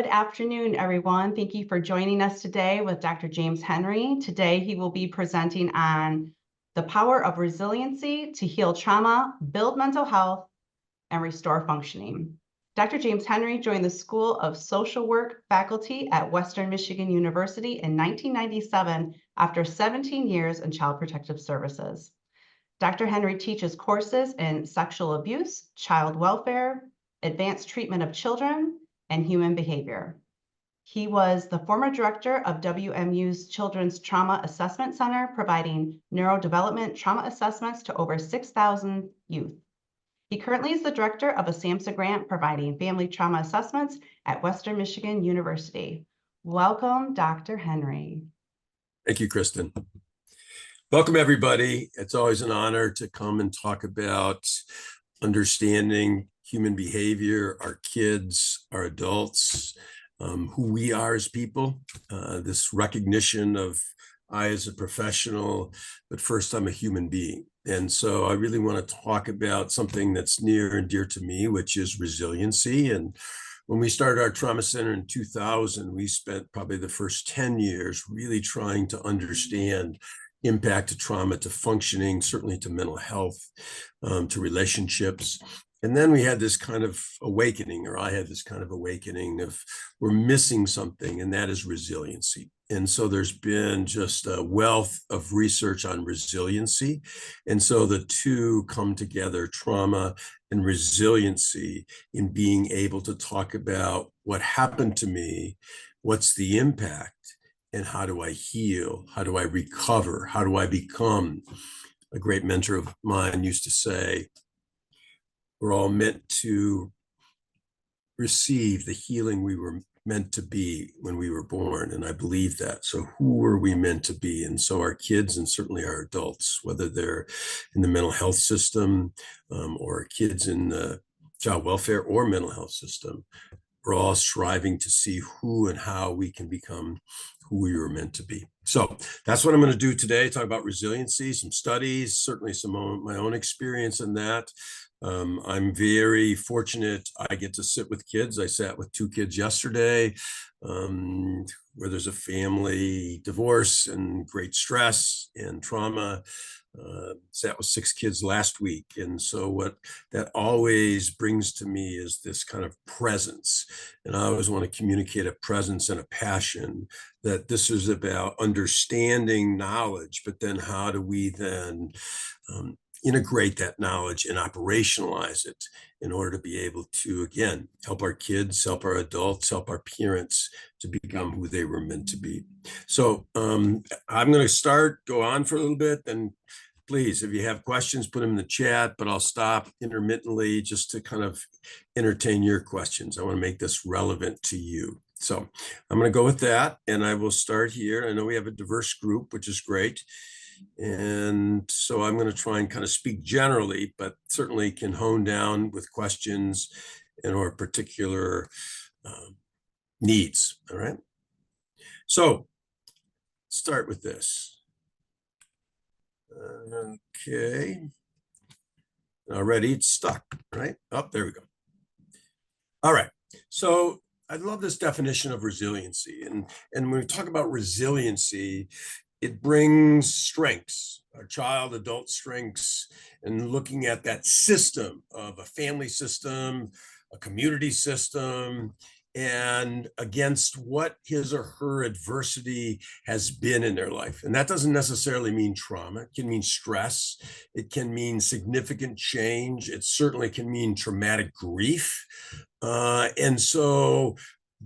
Good afternoon, everyone. Thank you for joining us today with Dr. James Henry. Today, he will be presenting on the power of resiliency to heal trauma, build mental health, and restore functioning. Dr. James Henry joined the School of Social Work faculty at Western Michigan University in 1997 after 17 years in Child Protective Services. Dr. Henry teaches courses in sexual abuse, child welfare, advanced treatment of children, and human behavior. He was the former director of WMU's Children's Trauma Assessment Center, providing neurodevelopment trauma assessments to over 6,000 youth. He currently is the director of a SAMHSA grant providing family trauma assessments at Western Michigan University. Welcome, Dr. Henry. Thank you, Kristen. Welcome, everybody. It's always an honor to come and talk about understanding human behavior, our kids, our adults, who we are as people, this recognition of I as a professional, but first I'm a human being. And so I really want to talk about something that's near and dear to me, which is resiliency. And when we started our trauma center in 2000, we spent probably the first 10 years really trying to understand impact to trauma, to functioning, certainly to mental health, to relationships. And then we had this kind of awakening, or I had this kind of awakening of we're missing something, and that is resiliency. And so there's been just a wealth of research on resiliency. And so the two come together, trauma and resiliency, in being able to talk about what happened to me, what's the impact, and how do I heal? How do I recover? How do I become? A great mentor of mine used to say, we're all meant to receive the healing we were meant to be when we were born. And I believe that. So who were we meant to be? And so our kids, and certainly our adults, whether they're in the mental health system or kids in the child welfare or mental health system, we're all striving to see who and how we can become who we were meant to be. So that's what I'm going to do today, talk about resiliency, some studies, certainly some of my own experience in that. I'm very fortunate. I get to sit with kids. I sat with 2 kids yesterday, where there's a family divorce and great stress and trauma. Sat with 6 kids last week. And so what that always brings to me is this kind of presence. And I always want to communicate a presence and a passion that this is about understanding knowledge, but then how do we then integrate that knowledge and operationalize it in order to be able to, again, help our kids, help our adults, help our parents to become who they were meant to be. So I'm going to go on for a little bit, and please, if you have questions, put them in the chat, but I'll stop intermittently just to kind of entertain your questions. I want to make this relevant to you. So I'm going to go with that, and I will start here. I know we have a diverse group, which is great. And so I'm going to try and kind of speak generally, but certainly can hone down with questions and or particular needs. All right. So start with this. Okay. Already it's stuck, right? Oh, there we go. All right. So I love this definition of resiliency. And when we talk about resiliency, it brings strengths, our child, adult strengths, and looking at that system of a family system, a community system, and against what his or her adversity has been in their life. And that doesn't necessarily mean trauma. It can mean stress. It can mean significant change. It certainly can mean traumatic grief. And so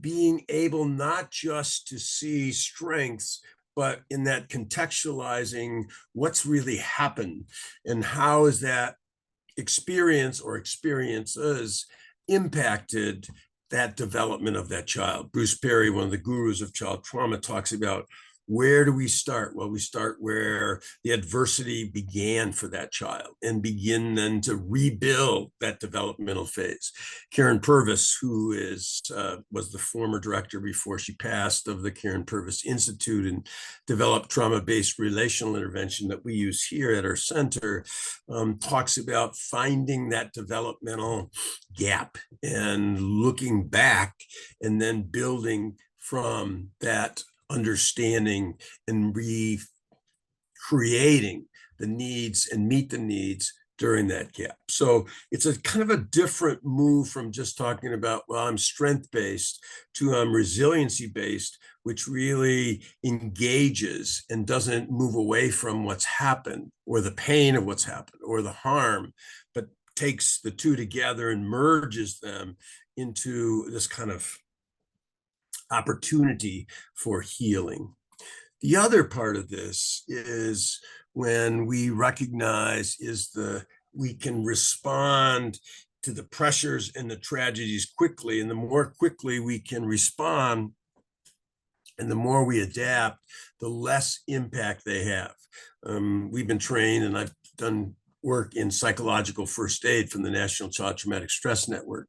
being able not just to see strengths, but in that contextualizing what's really happened and how is that experience or experiences impacted that development of that child. Bruce Perry, one of the gurus of child trauma, talks about Where do we start? Well, we start where the adversity began for that child and begin then to rebuild that developmental phase. Karen Purvis, who was the former director before she passed of the Karen Purvis Institute and developed trauma-based relational intervention that we use here at our center, talks about finding that developmental gap and looking back and then building from that understanding and recreating the needs and meet the needs during that gap. So it's a kind of a different move from just talking about, well, I'm strength-based to I'm resiliency-based, which really engages and doesn't move away from what's happened or the pain of what's happened or the harm, but takes the two together and merges them into this kind of opportunity for healing. The other part of this is when we recognize we can respond to the pressures and the tragedies quickly, and the more quickly we can respond and the more we adapt, the less impact they have. We've been trained, and I've done work in psychological first aid from the National Child Traumatic Stress Network.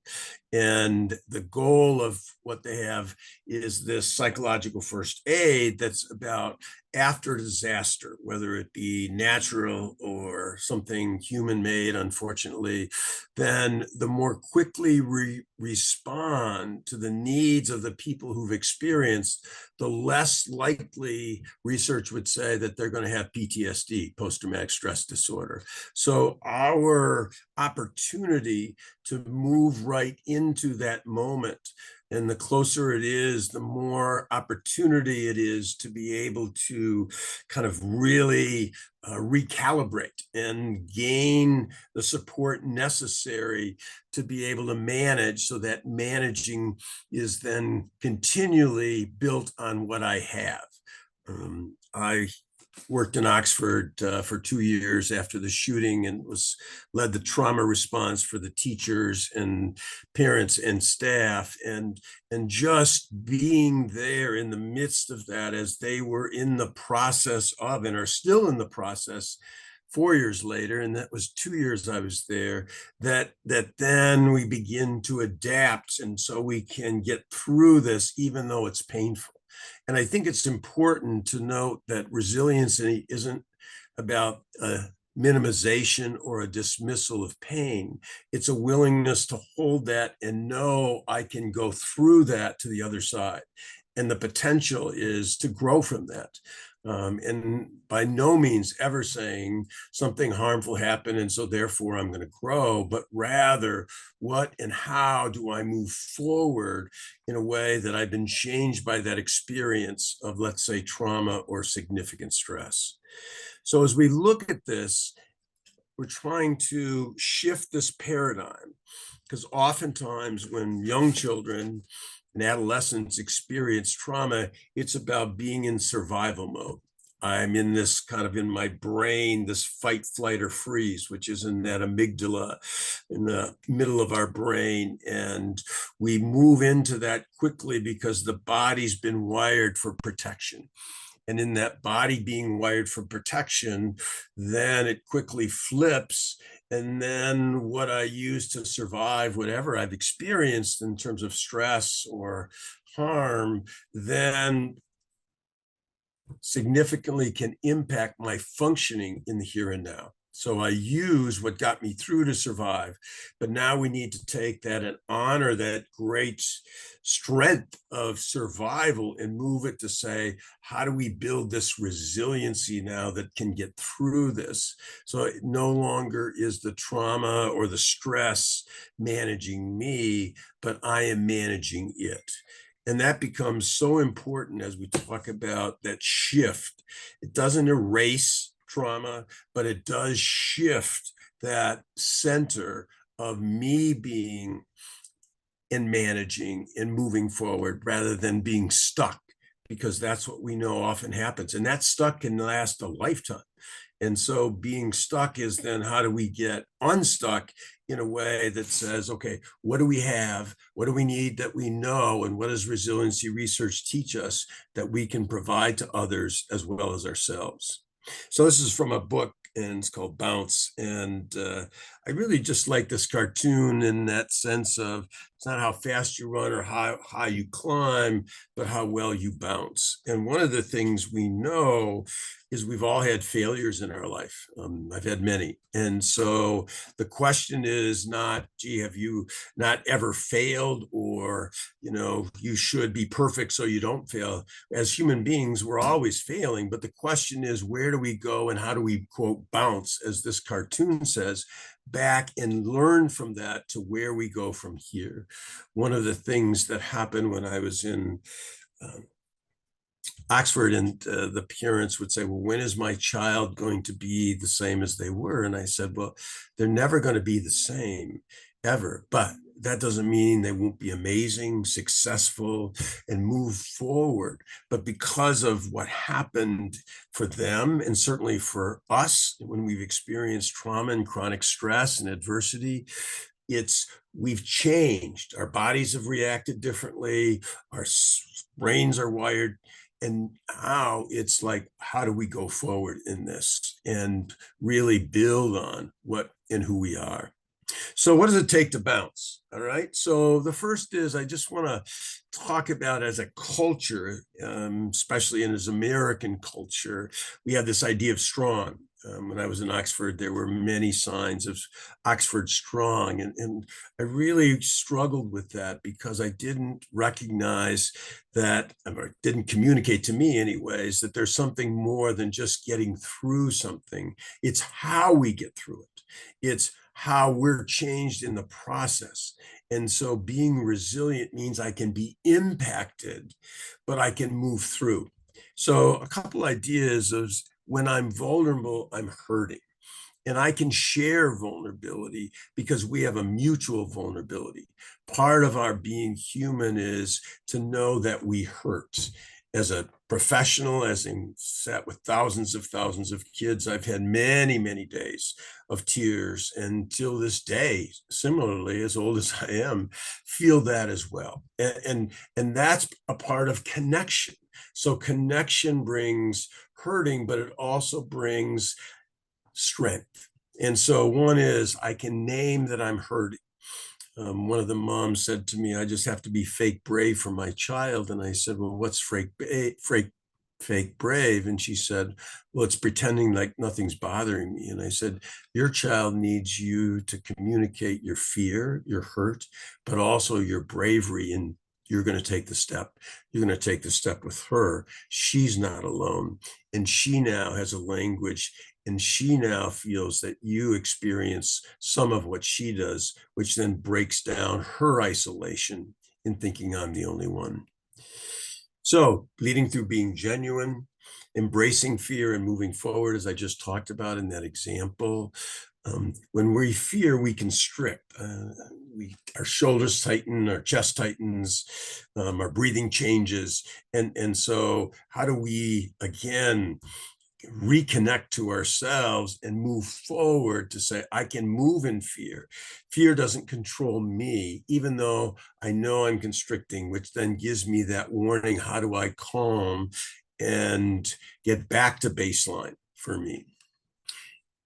And the goal of what they have is this psychological first aid that's about after disaster, whether it be natural or something human-made, unfortunately, then the more quickly we respond to the needs of the people who've experienced, the less likely research would say that they're going to have PTSD, post-traumatic stress disorder. So our opportunity to move right into that moment, and the closer it is, the more opportunity it is to be able to kind of really recalibrate and gain the support necessary to be able to manage, so that managing is then continually built on what I have. I worked in Oxford for 2 years after the shooting and led the trauma response for the teachers and parents and staff, and just being there in the midst of that as they were in the process of and are still in the process 4 years later, and that was 2 years I was there, that then we begin to adapt, and so we can get through this even though it's painful. And I think it's important to note that resiliency isn't about a minimization or a dismissal of pain. It's a willingness to hold that and know I can go through that to the other side. And the potential is to grow from that. And by no means ever saying something harmful happened and so therefore I'm going to grow, but rather what and how do I move forward in a way that I've been changed by that experience of, let's say, trauma or significant stress. So as we look at this, we're trying to shift this paradigm, because oftentimes when young children and adolescents experience trauma, it's about being in survival mode. I'm in this kind of in my brain, this fight, flight, or freeze, which is in that amygdala in the middle of our brain. And we move into that quickly because the body's been wired for protection. And in that body being wired for protection, then it quickly flips. And then what I use to survive whatever I've experienced in terms of stress or harm, then significantly can impact my functioning in the here and now. So I use what got me through to survive, but now we need to take that and honor that great strength of survival and move it to say, how do we build this resiliency now that can get through this? So it no longer is the trauma or the stress managing me, but I am managing it. And that becomes so important as we talk about that shift. It doesn't erase trauma, but it does shift that center of me being and managing and moving forward rather than being stuck because that's what we know often happens. And that stuck can last a lifetime. And so being stuck is then how do we get unstuck in a way that says, okay, what do we have? What do we need that we know? And what does resiliency research teach us that we can provide to others as well as ourselves? So this is from a book, and it's called Bounce. And I really just like this cartoon in that sense of it's not how fast you run or how high you climb, but how well you bounce. And one of the things we know is we've all had failures in our life. I've had many. And so the question is not, gee, have you not ever failed, or, you should be perfect so you don't fail. As human beings, we're always failing. But the question is, where do we go and how do we, quote, bounce, as this cartoon says, back and learn from that to where we go from here? One of the things that happened when I was in Oxford, and the parents would say, well, when is my child going to be the same as they were? And I said, well, they're never going to be the same ever, but that doesn't mean they won't be amazing, successful, and move forward. But because of what happened for them, and certainly for us, when we've experienced trauma and chronic stress and adversity, we've changed. Our bodies have reacted differently. Our brains are wired. And now it's like, how do we go forward in this and really build on what and who we are? So what does it take to bounce? All right. So the first is I just want to talk about, as a culture, especially in as American culture, we have this idea of strong. When I was in Oxford, there were many signs of Oxford strong. And I really struggled with that because I didn't recognize that, or didn't communicate to me anyways, that there's something more than just getting through something. It's how we get through it. It's how we're changed in the process. And so being resilient means I can be impacted, but I can move through. So a couple ideas of, when I'm vulnerable, I'm hurting. And I can share vulnerability because we have a mutual vulnerability. Part of our being human is to know that we hurt. As a professional, as in sat with thousands of kids, I've had many, many days of tears, and till this day, similarly, as old as I am, feel that as well. And that's a part of connection. So connection brings hurting, but it also brings strength. And so one is, I can name that I'm hurting. One of the moms said to me, I just have to be fake brave for my child. And I said, well, what's fake brave? And she said, well, it's pretending like nothing's bothering me. And I said, your child needs you to communicate your fear, your hurt, but also your bravery. And you're going to take the step. You're going to take the step with her. She's not alone. And she now has a language, and she now feels that you experience some of what she does, which then breaks down her isolation in thinking I'm the only one. So leading through being genuine, embracing fear and moving forward, as I just talked about in that example. When we fear, we constrict. Our shoulders tighten, our chest tightens, our breathing changes. And so how do we, again, reconnect to ourselves and move forward to say, I can move in fear. Fear doesn't control me, even though I know I'm constricting, which then gives me that warning. How do I calm and get back to baseline for me?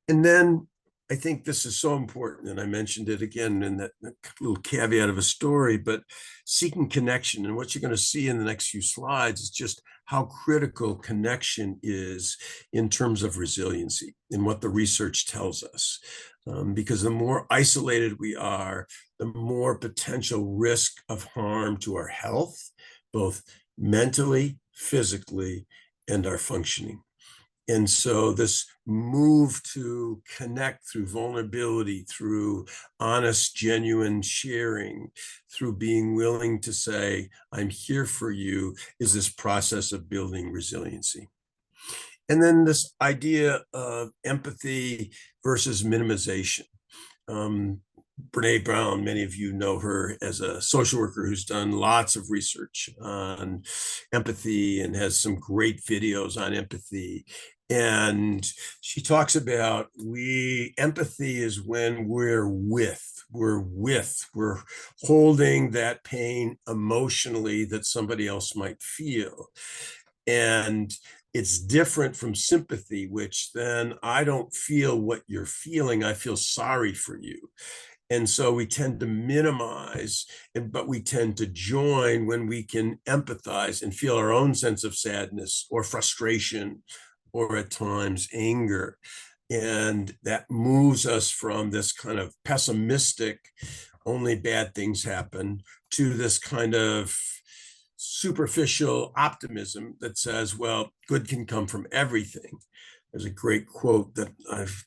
And then I think this is so important, and I mentioned it again in that little caveat of a story, but seeking connection. And what you're going to see in the next few slides is just how critical connection is in terms of resiliency and what the research tells us. Because the more isolated we are, the more potential risk of harm to our health, both mentally, physically, and our functioning. And so this move to connect through vulnerability, through honest, genuine sharing, through being willing to say, I'm here for you, is this process of building resiliency. And then this idea of empathy versus minimization. Brene Brown, many of you know her as a social worker who's done lots of research on empathy and has some great videos on empathy. And she talks about empathy is when we're holding that pain emotionally that somebody else might feel. And it's different from sympathy, which then I don't feel what you're feeling. I feel sorry for you. And so we tend to minimize, but we tend to join when we can empathize and feel our own sense of sadness or frustration or at times anger. And that moves us from this kind of pessimistic, only bad things happen, to this kind of superficial optimism that says, well, good can come from everything. There's a great quote that I've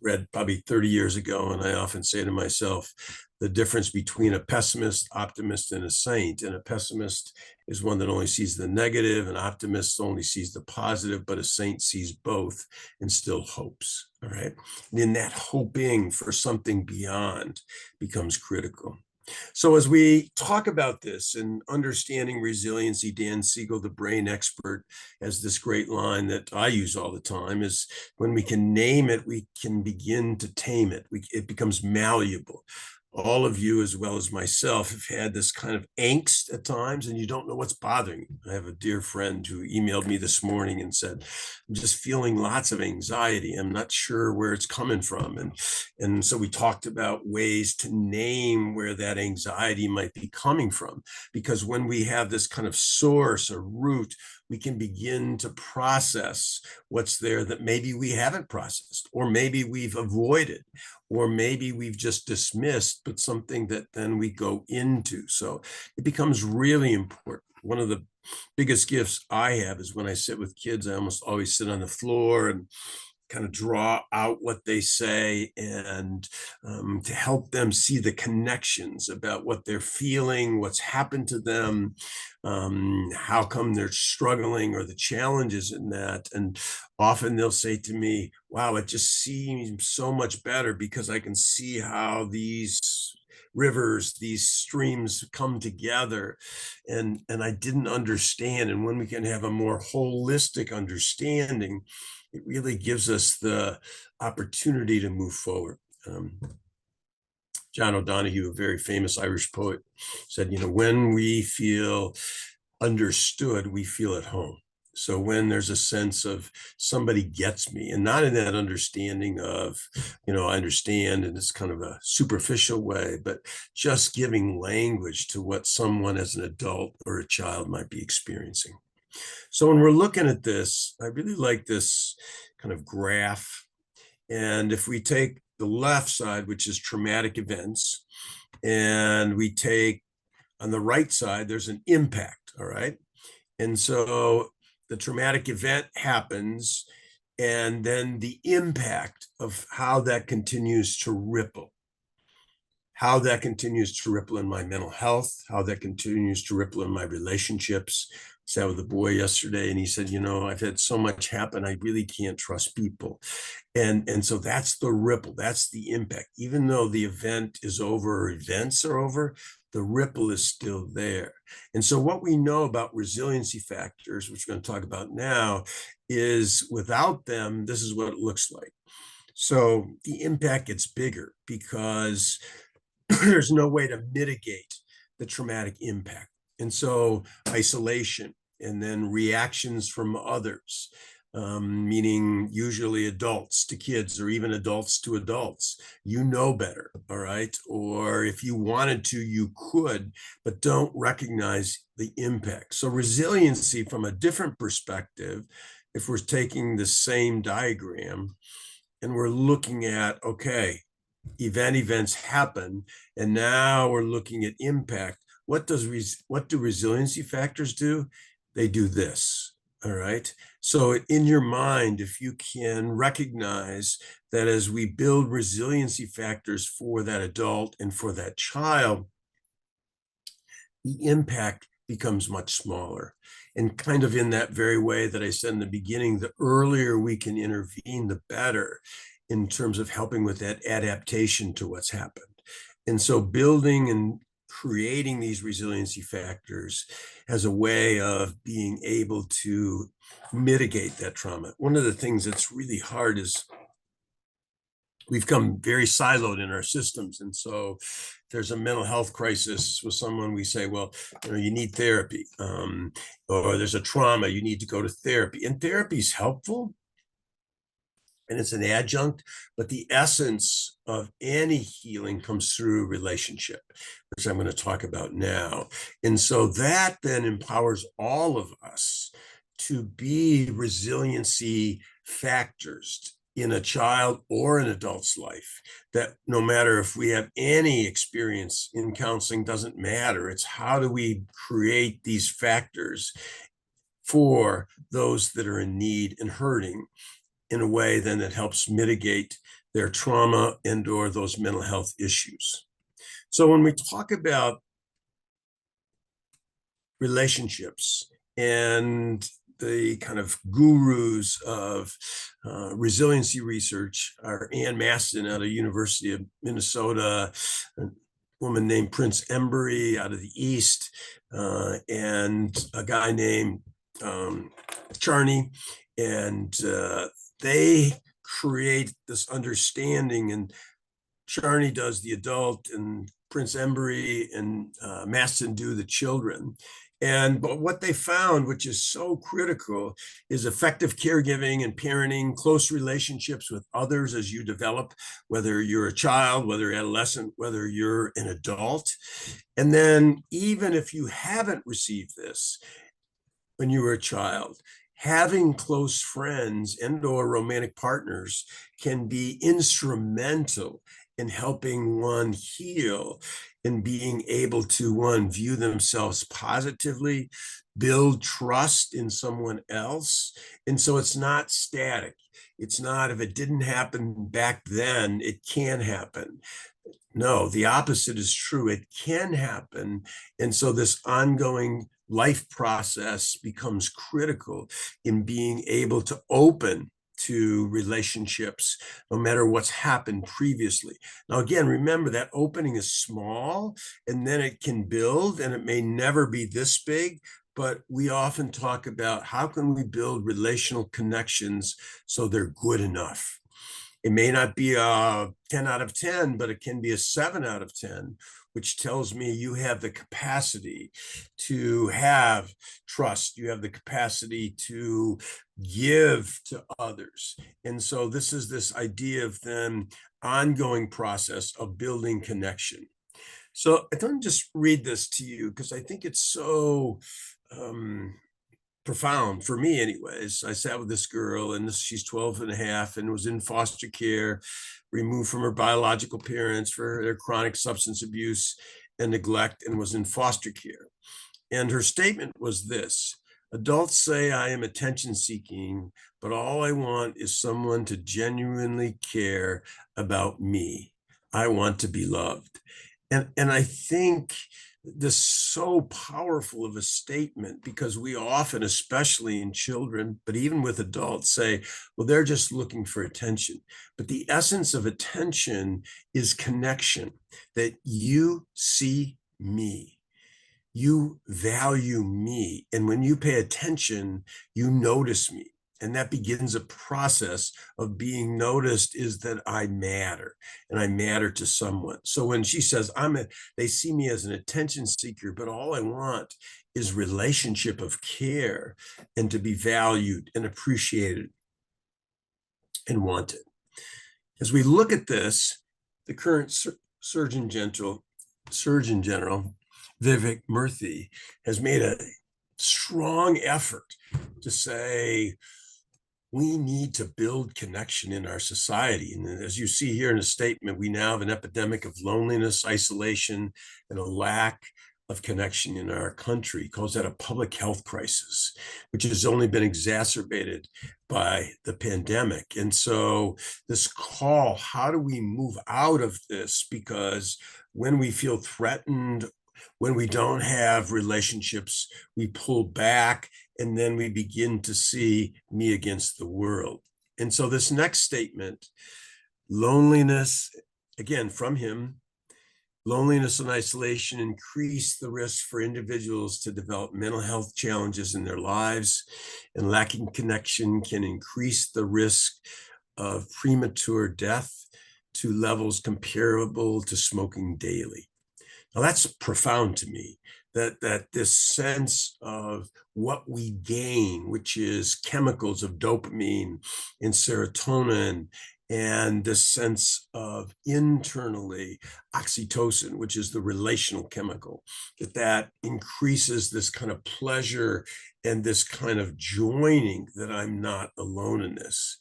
read probably 30 years ago, and I often say to myself, the difference between a pessimist, optimist, and a saint. And a pessimist is one that only sees the negative, an optimist only sees the positive, but a saint sees both and still hopes. All right. And in that hoping for something beyond becomes critical. So as we talk about this and understanding resiliency, Dan Siegel, the brain expert, has this great line that I use all the time is when we can name it, we can begin to tame it. It becomes malleable. All of you, as well as myself, have had this kind of angst at times, and you don't know what's bothering you. I have a dear friend who emailed me this morning and said, I'm just feeling lots of anxiety. I'm not sure where it's coming from. And so we talked about ways to name where that anxiety might be coming from, because when we have this kind of source or root, we can begin to process what's there that maybe we haven't processed, or maybe we've avoided, or maybe we've just dismissed, but something that then we go into. So it becomes really important. One of the biggest gifts I have is when I sit with kids, I almost always sit on the floor and kind of draw out what they say, and to help them see the connections about what they're feeling, what's happened to them, how come they're struggling, or the challenges in that. And often they'll say to me, wow, it just seems so much better because I can see how these rivers, these streams come together, and I didn't understand. And when we can have a more holistic understanding, it really gives us the opportunity to move forward. John O'Donohue, a very famous Irish poet, said, when we feel understood, we feel at home. So when there's a sense of somebody gets me, and not in that understanding of, I understand in this kind of a superficial way, but just giving language to what someone as an adult or a child might be experiencing. So when we're looking at this, I really like this kind of graph. And if we take the left side, which is traumatic events, and we take on the right side, there's an impact, all right? And so the traumatic event happens, and then the impact of how that continues to ripple. How that continues to ripple in my mental health, how that continues to ripple in my relationships. I sat with a boy yesterday and he said, I've had so much happen, I really can't trust people. And so that's the ripple, that's the impact. Even though the event is over or events are over, the ripple is still there. And so what we know about resiliency factors, which we're going to talk about now, is without them, this is what it looks like. So the impact gets bigger because there's no way to mitigate the traumatic impact. And so isolation and then reactions from others, meaning usually adults to kids or even adults to adults, better, all right? Or if you wanted to, you could, but don't recognize the impact. So resiliency from a different perspective, if we're taking the same diagram and we're looking at, okay, events happen, and now we're looking at impact. What do resiliency factors do? They do this. All right. So in your mind, if you can recognize that as we build resiliency factors for that adult and for that child, the impact becomes much smaller. And kind of in that very way that I said in the beginning, the earlier we can intervene, the better in terms of helping with that adaptation to what's happened. And so building and creating these resiliency factors as a way of being able to mitigate that trauma. One of the things that's really hard is we've become very siloed in our systems. And so if there's a mental health crisis with someone, we say, well, you need therapy, or there's a trauma, you need to go to therapy. And therapy is helpful, and it's an adjunct, but the essence of any healing comes through relationship, which I'm going to talk about now. And so that then empowers all of us to be resiliency factors in a child or an adult's life, that no matter if we have any experience in counseling, doesn't matter. It's how do we create these factors for those that are in need and hurting in a way then that helps mitigate their trauma and or those mental health issues. So when we talk about relationships and the kind of gurus of resiliency research are Ann Maston out of University of Minnesota, a woman named Prince Embry out of the East, and a guy named Charney, and they create this understanding, and Charney does the adult, and Prince Embry and Maston do the children. But what they found, which is so critical, is effective caregiving and parenting, close relationships with others as you develop, whether you're a child, whether adolescent, whether you're an adult. And then even if you haven't received this when you were a child, having close friends and or romantic partners can be instrumental in helping one heal and being able to, one, view themselves positively, build trust in someone else. And so it's not static. It's not, if it didn't happen back then, it can happen. No, the opposite is true. It can happen. And so this ongoing life process becomes critical in being able to open to relationships, no matter what's happened previously. Now, again, remember that opening is small, and then it can build, and it may never be this big, but we often talk about how can we build relational connections so they're good enough. It may not be a 10 out of 10, but it can be a 7 out of 10, which tells me you have the capacity to have trust. You have the capacity to give to others. And so this is this idea of then ongoing process of building connection. So I don't just read this to you because I think it's so profound for me anyways. I sat with this girl, and she's 12 and a half and was in foster care, removed from her biological parents for their chronic substance abuse and neglect, and was in foster care. And her statement was this: adults say I am attention seeking, but all I want is someone to genuinely care about me. I want to be loved. And I think this is so powerful of a statement, because we often, especially in children, but even with adults, say, well, they're just looking for attention. But the essence of attention is connection, that you see me, you value me. And when you pay attention, you notice me. And that begins a process of being noticed, is that I matter, and I matter to someone. So when she says, they see me as an attention seeker, but all I want is relationship of care and to be valued and appreciated and wanted. As we look at this, the current Surgeon General, Vivek Murthy, has made a strong effort to say, we need to build connection in our society. And as you see here in the statement, we now have an epidemic of loneliness, isolation, and a lack of connection in our country. He calls that a public health crisis, which has only been exacerbated by the pandemic. And so this call, how do we move out of this? Because when we feel threatened, when we don't have relationships, we pull back, and then we begin to see me against the world. And so this next statement, loneliness, again, from him, Loneliness and isolation increase the risk for individuals to develop mental health challenges in their lives, and lacking connection can increase the risk of premature death to levels comparable to smoking daily. Now that's profound to me, that this sense of what we gain, which is chemicals of dopamine and serotonin, and this sense of internally oxytocin, which is the relational chemical, that increases this kind of pleasure and this kind of joining that I'm not alone in this.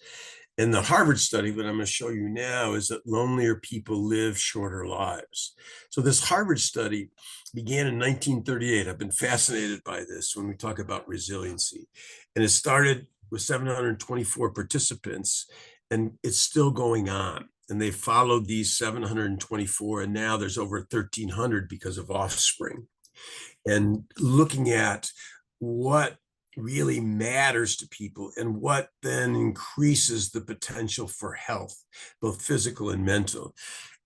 And the Harvard study that I'm going to show you now is that lonelier people live shorter lives. So this Harvard study began in 1938. I've been fascinated by this when we talk about resiliency. And it started with 724 participants, and it's still going on. And they followed these 724, and now there's over 1,300 because of offspring. And looking at what really matters to people and what then increases the potential for health, both physical and mental.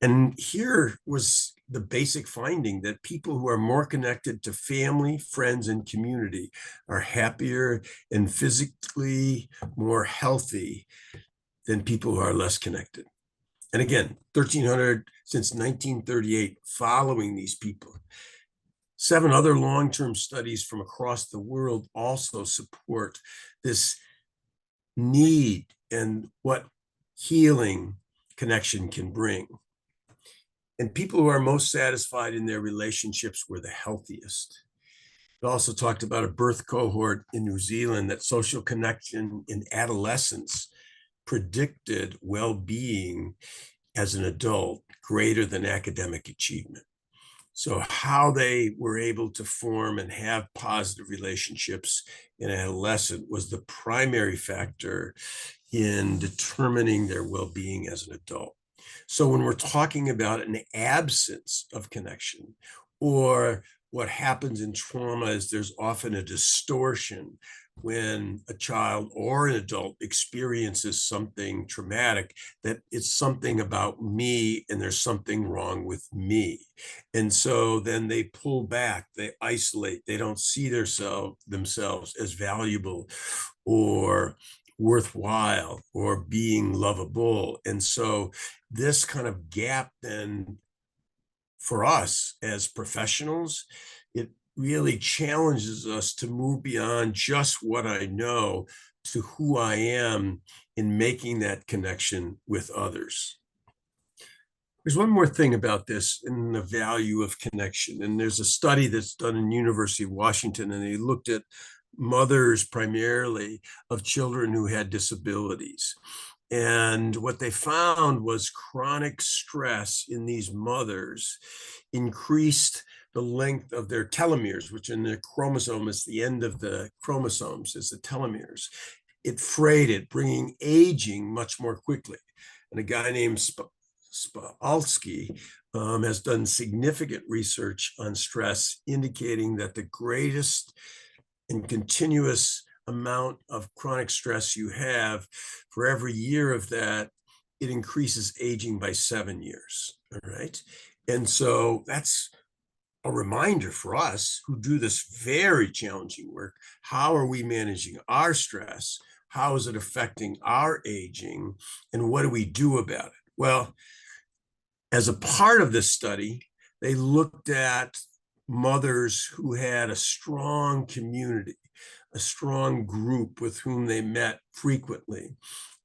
And here was the basic finding that people who are more connected to family, friends, and community are happier and physically more healthy than people who are less connected. And again, 1,300 since 1938 following these people. 7 other long-term studies from across the world also support this need and what healing connection can bring. And people who are most satisfied in their relationships were the healthiest. It also talked about a birth cohort in New Zealand that social connection in adolescence predicted well-being as an adult greater than academic achievement. So how they were able to form and have positive relationships in adolescence was the primary factor in determining their well-being as an adult. So when we're talking about an absence of connection, or what happens in trauma is there's often a distortion when a child or an adult experiences something traumatic, that it's something about me and there's something wrong with me. And so then they pull back, they isolate, they don't see themselves as valuable or worthwhile or being lovable. And so this kind of gap then for us as professionals, it really challenges us to move beyond just what I know to who I am in making that connection with others. There's one more thing about this in the value of connection. And there's a study that's done in University of Washington, and they looked at mothers primarily of children who had disabilities. And what they found was chronic stress in these mothers increased the length of their telomeres, which in the chromosome is the end of the chromosomes, is the telomeres. It frayed it, bringing aging much more quickly. And a guy named Spalski has done significant research on stress, indicating that the greatest and continuous amount of chronic stress you have, for every year of that, it increases aging by 7 years. All right. And so that's a reminder for us who do this very challenging work. How are we managing our stress? How is it affecting our aging? And what do we do about it? Well, as a part of this study, they looked at mothers who had a strong community, a strong group with whom they met frequently.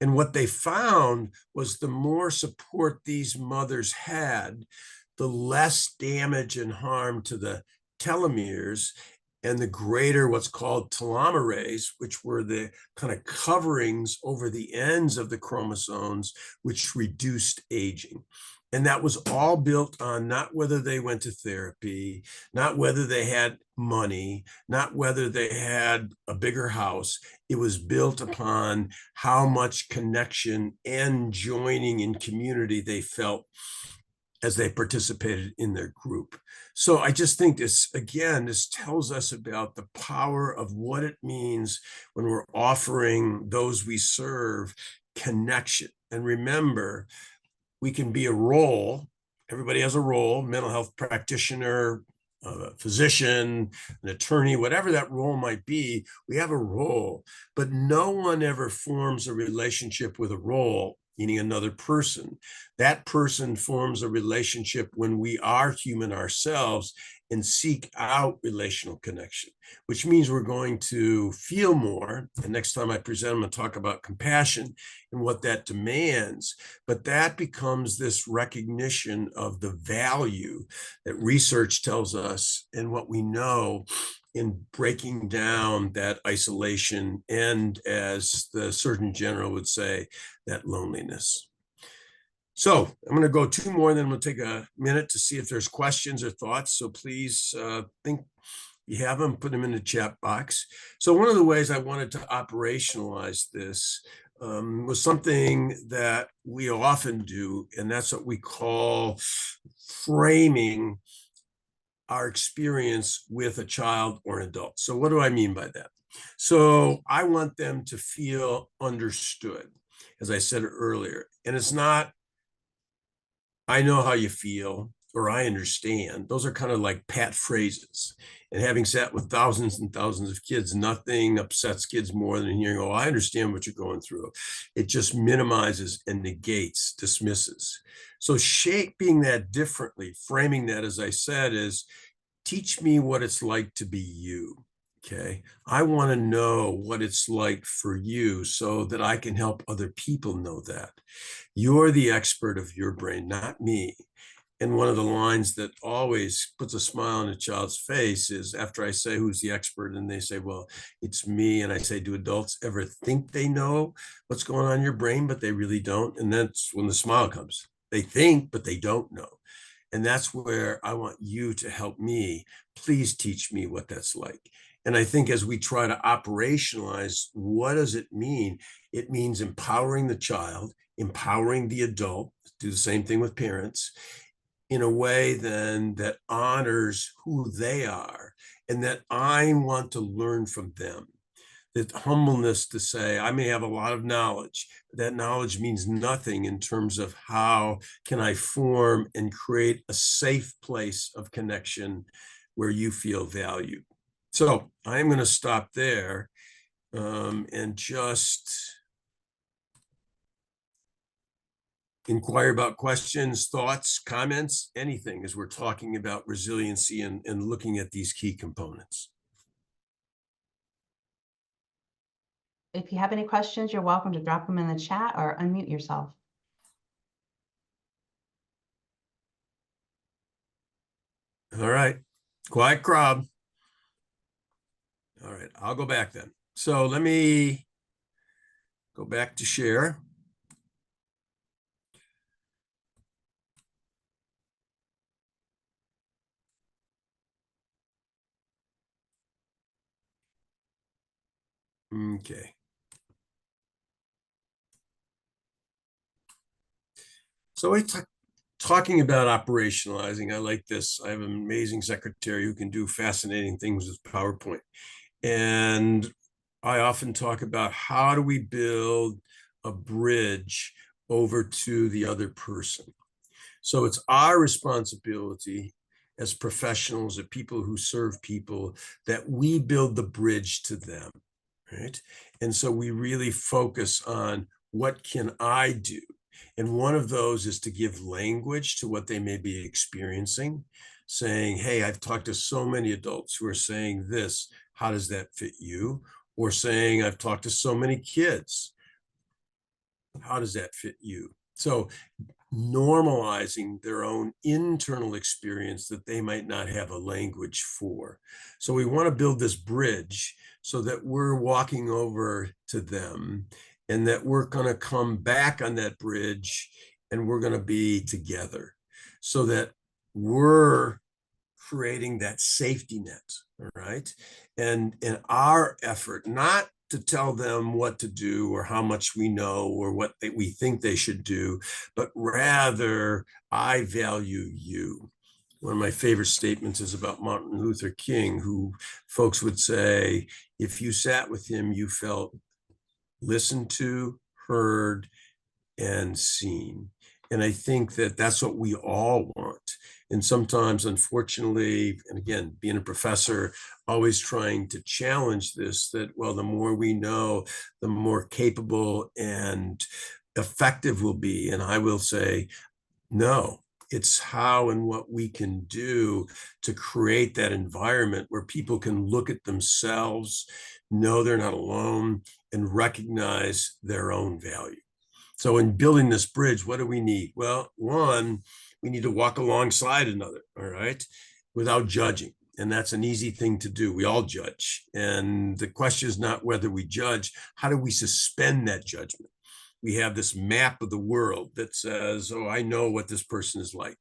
And what they found was the more support these mothers had, the less damage and harm to the telomeres, and the greater what's called telomerase, which were the kind of coverings over the ends of the chromosomes, which reduced aging. And that was all built on not whether they went to therapy, not whether they had money, not whether they had a bigger house. It was built upon how much connection and joining in community they felt as they participated in their group. So I just think this, again, this tells us about the power of what it means when we're offering those we serve connection. And remember, we can be a role everybody has a role, mental health practitioner, physician, an attorney, whatever that role might be, we have a role, but no one ever forms a relationship with a role, meaning another person. That person forms a relationship when we are human ourselves and seek out relational connection, which means we're going to feel more. And next time I present, I'm going to talk about compassion and what that demands. But that becomes this recognition of the value that research tells us and what we know in breaking down that isolation and, as the Surgeon General would say, that loneliness. So I'm going to go two more, then we'll take a minute to see if there's questions or thoughts. So please think you have them, put them in the chat box. So one of the ways I wanted to operationalize this was something that we often do, and that's what we call framing our experience with a child or an adult. So what do I mean by that? So I want them to feel understood, as I said earlier. And it's not, I know how you feel, or I understand. Those are kind of like pat phrases. And having sat with thousands and thousands of kids, nothing upsets kids more than hearing, oh, I understand what you're going through. It just minimizes and negates, dismisses. So shaping that differently, framing that, as I said, is teach me what it's like to be you. Okay. I want to know what it's like for you so that I can help other people know that. You're the expert of your brain, not me. And one of the lines that always puts a smile on a child's face is after I say, who's the expert? And they say, well, it's me. And I say, do adults ever think they know what's going on in your brain, but they really don't? And that's when the smile comes. They think, but they don't know. And that's where I want you to help me. Please teach me what that's like. And I think as we try to operationalize, what does it mean? It means empowering the child, empowering the adult, do the same thing with parents, in a way then that honors who they are and that I want to learn from them. That humbleness to say, I may have a lot of knowledge, but that knowledge means nothing in terms of how can I form and create a safe place of connection where you feel valued. So I'm going to stop there and just inquire about questions, thoughts, comments, anything as we're talking about resiliency and looking at these key components. If you have any questions, you're welcome to drop them in the chat or unmute yourself. All right, quiet crowd. All right, I'll go back then. So let me go back to share. Okay. So talking about operationalizing, I like this. I have an amazing secretary who can do fascinating things with PowerPoint. And I often talk about how do we build a bridge over to the other person. So it's our responsibility as professionals, as people who serve people, that we build the bridge to them, right? And so we really focus on what can I do? And one of those is to give language to what they may be experiencing, saying, hey, I've talked to so many adults who are saying this, how does that fit you? Or saying, I've talked to so many kids, how does that fit you? So normalizing their own internal experience that they might not have a language for. So we want to build this bridge so that we're walking over to them and that we're going to come back on that bridge and we're going to be together so that we're creating that safety net, all right? And our effort, not to tell them what to do or how much we know or what we think they should do, but rather, I value you. One of my favorite statements is about Martin Luther King, who folks would say, if you sat with him, you felt listened to, heard, and seen. And I think that that's what we all want. And sometimes, unfortunately, and again, being a professor, always trying to challenge this, that, well, the more we know, the more capable and effective we'll be. And I will say, no, it's how and what we can do to create that environment where people can look at themselves, know they're not alone, and recognize their own value. So in building this bridge, what do we need? Well, one, we need to walk alongside another, all right, without judging. And that's an easy thing to do. We all judge. And the question is not whether we judge, how do we suspend that judgment? We have this map of the world that says, oh, I know what this person is like.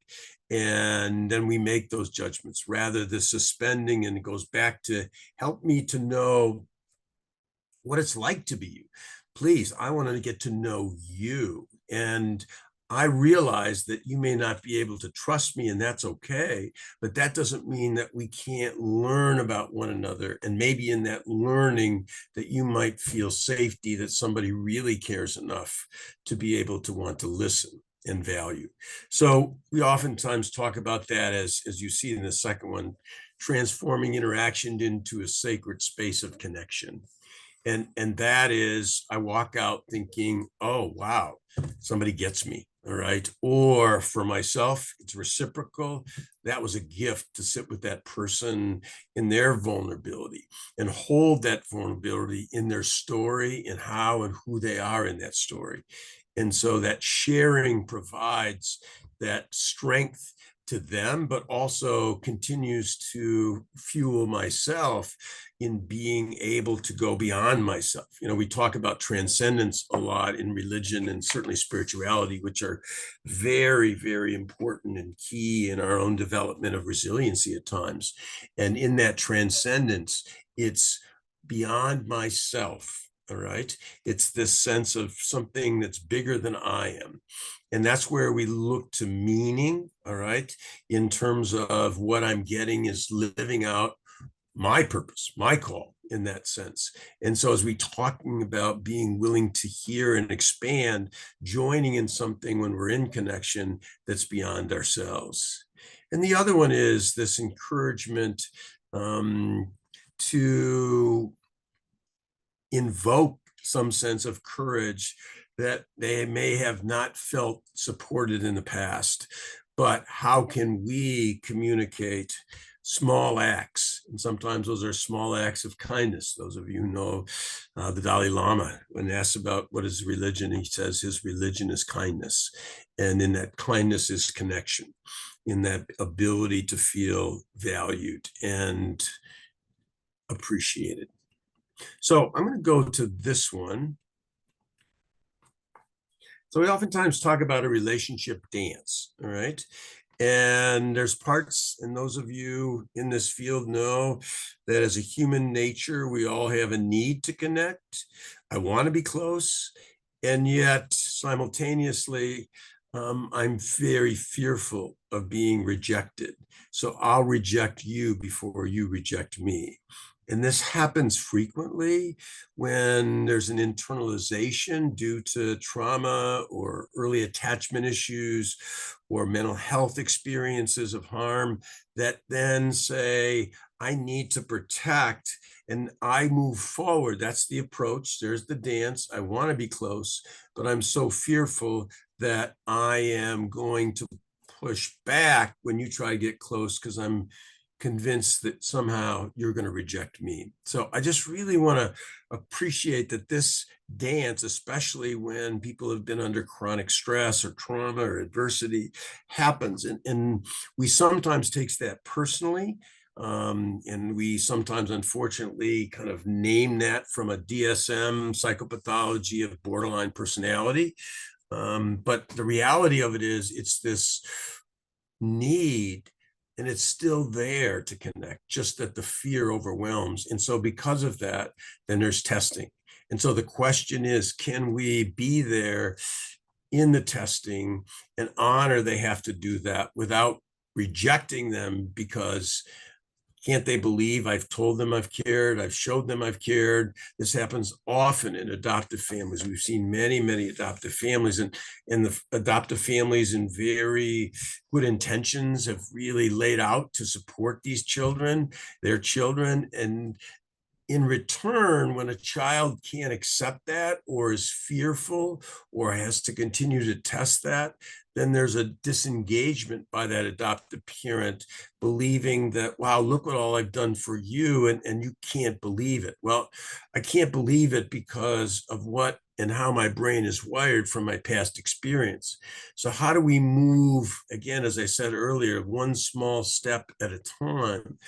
And then we make those judgments, rather the suspending, and it goes back to help me to know what it's like to be you. Please, I want to get to know you. And I realize that you may not be able to trust me, and that's okay. But that doesn't mean that we can't learn about one another. And maybe in that learning that you might feel safety, that somebody really cares enough to be able to want to listen and value. So we oftentimes talk about that as you see in the second one, transforming interaction into a sacred space of connection. And that is, I walk out thinking, oh, wow, somebody gets me. All right. Or for myself, it's reciprocal. That was a gift to sit with that person in their vulnerability and hold that vulnerability in their story and how and who they are in that story. And so that sharing provides that strength to them, but also continues to fuel myself in being able to go beyond myself. You know, we talk about transcendence a lot in religion and certainly spirituality, which are very, very important and key in our own development of resiliency at times. And in that transcendence, it's beyond myself. All right. It's this sense of something that's bigger than I am. And that's where we look to meaning, all right, in terms of what I'm getting is living out my purpose, my call in that sense. And so as we talking about being willing to hear and expand, joining in something when we're in connection that's beyond ourselves. And the other one is this encouragement to invoke some sense of courage that they may have not felt supported in the past. But how can we communicate small acts? And sometimes those are small acts of kindness. Those of you who know the Dalai Lama, when asked about what is religion, he says his religion is kindness. And in that kindness is connection, in that ability to feel valued and appreciated. So I'm going to go to this one. So we oftentimes talk about a relationship dance, all right? And there's parts, and those of you in this field know that as a human nature, we all have a need to connect. I want to be close. And yet simultaneously, I'm very fearful of being rejected. So I'll reject you before you reject me. And this happens frequently when there's an internalization due to trauma or early attachment issues or mental health experiences of harm that then say, I need to protect, and I move forward. That's the approach. There's the dance. I want to be close, but I'm so fearful that I am going to push back when you try to get close because I'm convinced that somehow you're going to reject me. So I just really want to appreciate that this dance, especially when people have been under chronic stress or trauma or adversity, happens. And we sometimes take that personally. And we sometimes, unfortunately, kind of name that from a DSM psychopathology of borderline personality. But the reality of it is, it's this need, and it's still there to connect, just that the fear overwhelms. And so because of that, then there's testing. And so the question is, can we be there in the testing and honor they have to do that without rejecting them because Can't they believe I've told them I've cared? I've showed them I've cared. This happens often in adoptive families. We've seen many, many adoptive families, and the adoptive families in very good intentions have really laid out to support these children, their children. And in return, when a child can't accept that or is fearful or has to continue to test that, then there's a disengagement by that adoptive parent, believing that, wow, look what all I've done for you, and you can't believe it. Well, I can't believe it because of what and how my brain is wired from my past experience. So how do we move, again, as I said earlier, one small step at a time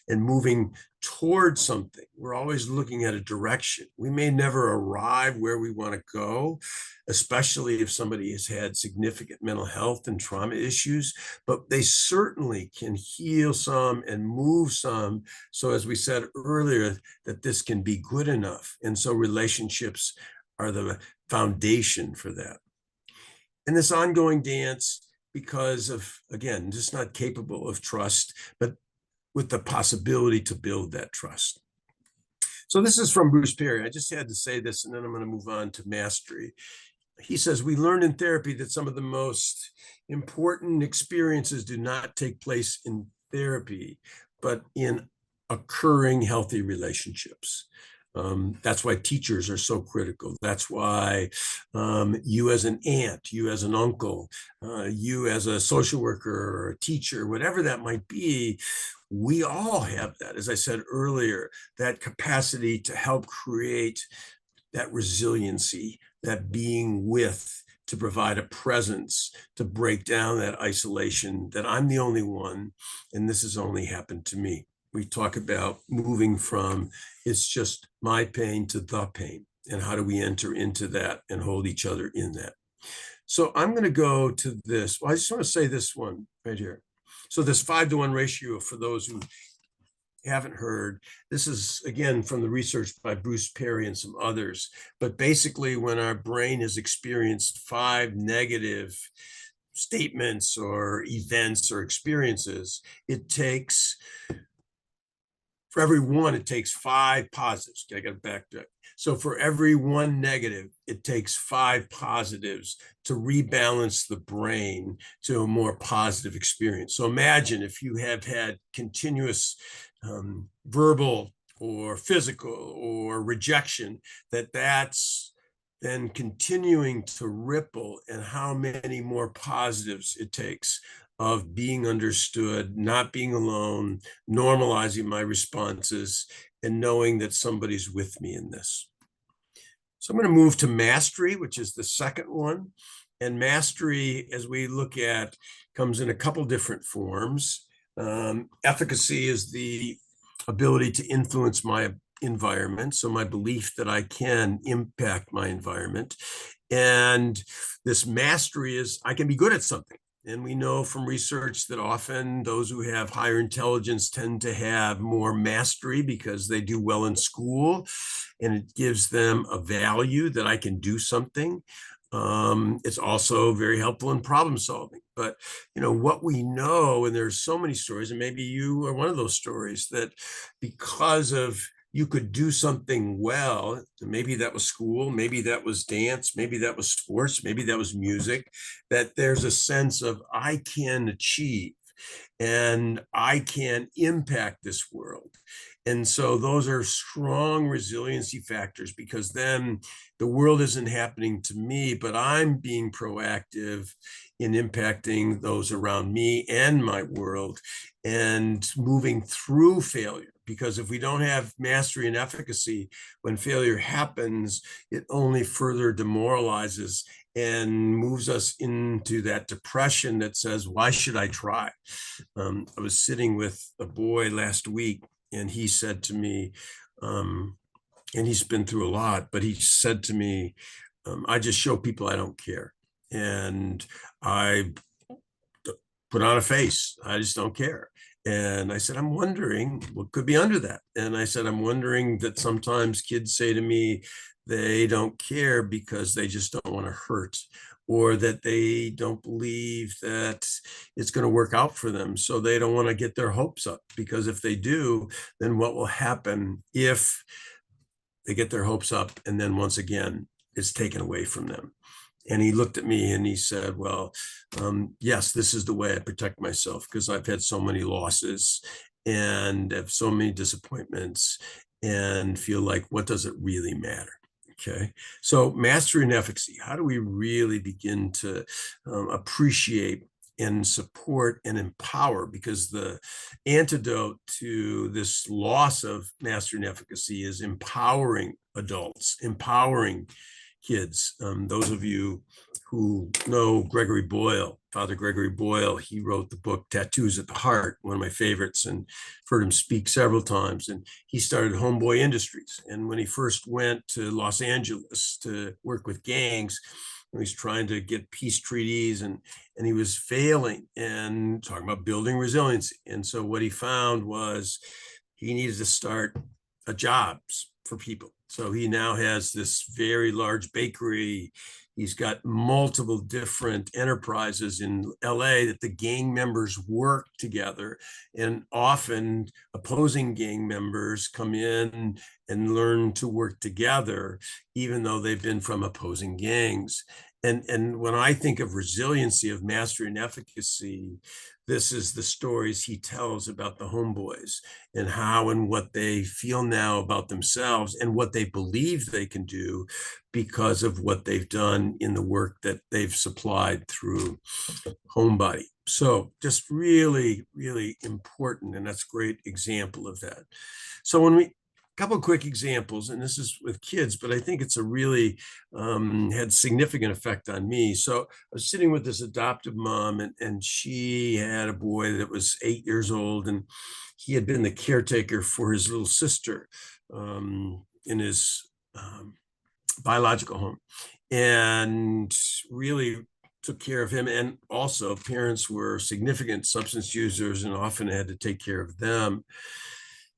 and moving towards something? We're always looking at a direction. We may never arrive where we want to go, especially if somebody has had significant mental health and trauma issues, but they certainly can heal some and move some. So as we said earlier, that this can be good enough. And so relationships are the foundation for that. And this ongoing dance, because of, again, just not capable of trust, but with the possibility to build that trust. So this is from Bruce Perry. I just had to say this, and then I'm going to move on to mastery. He says, we learned in therapy that some of the most important experiences do not take place in therapy, but in occurring healthy relationships. That's why teachers are so critical. That's why you as an aunt, you as an uncle, you as a social worker or a teacher, whatever that might be, we all have that, as I said earlier, that capacity to help create that resiliency, that being with, to provide a presence, to break down that isolation, that I'm the only one, and this has only happened to me. We talk about moving from it's just my pain to the pain, and how do we enter into that and hold each other in that. So I'm going to go to this. Well, I just want to say this one right here. So this 5-to-1 ratio, for those who haven't heard, this is again from the research by Bruce Perry and some others. But basically, when our brain has experienced 5 negative statements or events or experiences, it takes, for every one, it takes 5 positives. Okay, I got to back to it. So for every 1 negative, it takes 5 positives to rebalance the brain to a more positive experience. So imagine if you have had continuous verbal or physical or rejection, that's then continuing to ripple, and how many more positives it takes of being understood, not being alone, normalizing my responses, and knowing that somebody's with me in this. So I'm going to move to mastery, which is the second one. And mastery, as we look at, comes in a couple different forms. Efficacy is the ability to influence my environment, so my belief that I can impact my environment. And this mastery is I can be good at something. And we know from research that often those who have higher intelligence tend to have more mastery because they do well in school, and it gives them a value that I can do something. It's also very helpful in problem solving. But what we know, and there's so many stories, and maybe you are one of those stories, that because of you could do something well, maybe that was school, maybe that was dance, maybe that was sports, maybe that was music, that there's a sense of I can achieve and I can impact this world. And so those are strong resiliency factors, because then the world isn't happening to me, but I'm being proactive in impacting those around me and my world, and moving through failure. Because if we don't have mastery and efficacy, when failure happens, it only further demoralizes and moves us into that depression that says, why should I try? I was sitting with a boy last week, and he said to me, and he's been through a lot, but he said to me, I just show people I don't care. And I put on a face. I just don't care. And I said, I'm wondering what could be under that. And I said, I'm wondering that sometimes kids say to me They don't care because they just don't want to hurt, or that they don't believe that it's going to work out for them. So they don't want to get their hopes up, because if they do, then what will happen if they get their hopes up and then once again it's taken away from them? And he looked at me and he said, well, yes, this is the way I protect myself, because I've had so many losses and have so many disappointments and feel like, what does it really matter? Okay, so mastery and efficacy. How do we really begin to appreciate and support and empower? Because the antidote to this loss of mastery and efficacy is empowering adults, empowering kids. Those of you who know Gregory Boyle, Father Gregory Boyle, he wrote the book Tattoos at the Heart, one of my favorites, and heard him speak several times. And he started Homeboy Industries. And when he first went to Los Angeles to work with gangs, he was trying to get peace treaties, and he was failing and talking about building resiliency. And so what he found was he needed to start jobs for people. So he now has this very large bakery. He's got multiple different enterprises in LA that the gang members work together. And often opposing gang members come in and learn to work together, even though they've been from opposing gangs. And when I think of resiliency, of mastery and efficacy, this is the stories he tells about the homeboys and how and what they feel now about themselves and what they believe they can do because of what they've done in the work that they've supplied through Homebody. So just really, really important. And that's a great example of that. So when we, couple of quick examples, and this is with kids, but I think it's a really had significant effect on me. So I was sitting with this adoptive mom, and she had a boy that was 8 years old, and he had been the caretaker for his little sister in his biological home, and really took care of him. And also parents were significant substance users and often had to take care of them.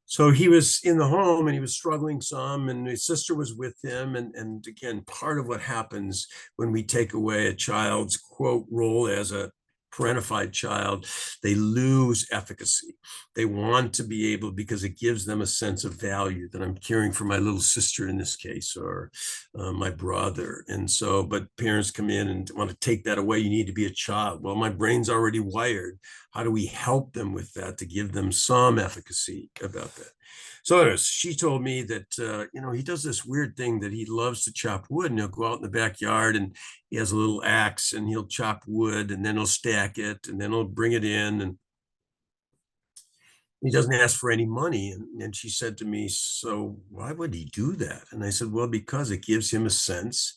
So he was in the home and he was struggling some, and his sister was with him. And again, part of what happens when we take away a child's, quote, role as a parentified child, they lose efficacy. They want to be able, because it gives them a sense of value that I'm caring for my little sister in this case, or my brother. And so, but parents come in and want to take that away. You need to be a child. Well, my brain's already wired. How do we help them with that to give them some efficacy about that? So anyways, she told me that, he does this weird thing that he loves to chop wood, and he'll go out in the backyard and he has a little axe and he'll chop wood and then he'll stack it and then he'll bring it in, and he doesn't ask for any money. And she said to me, so why would he do that? And I said, well, because it gives him a sense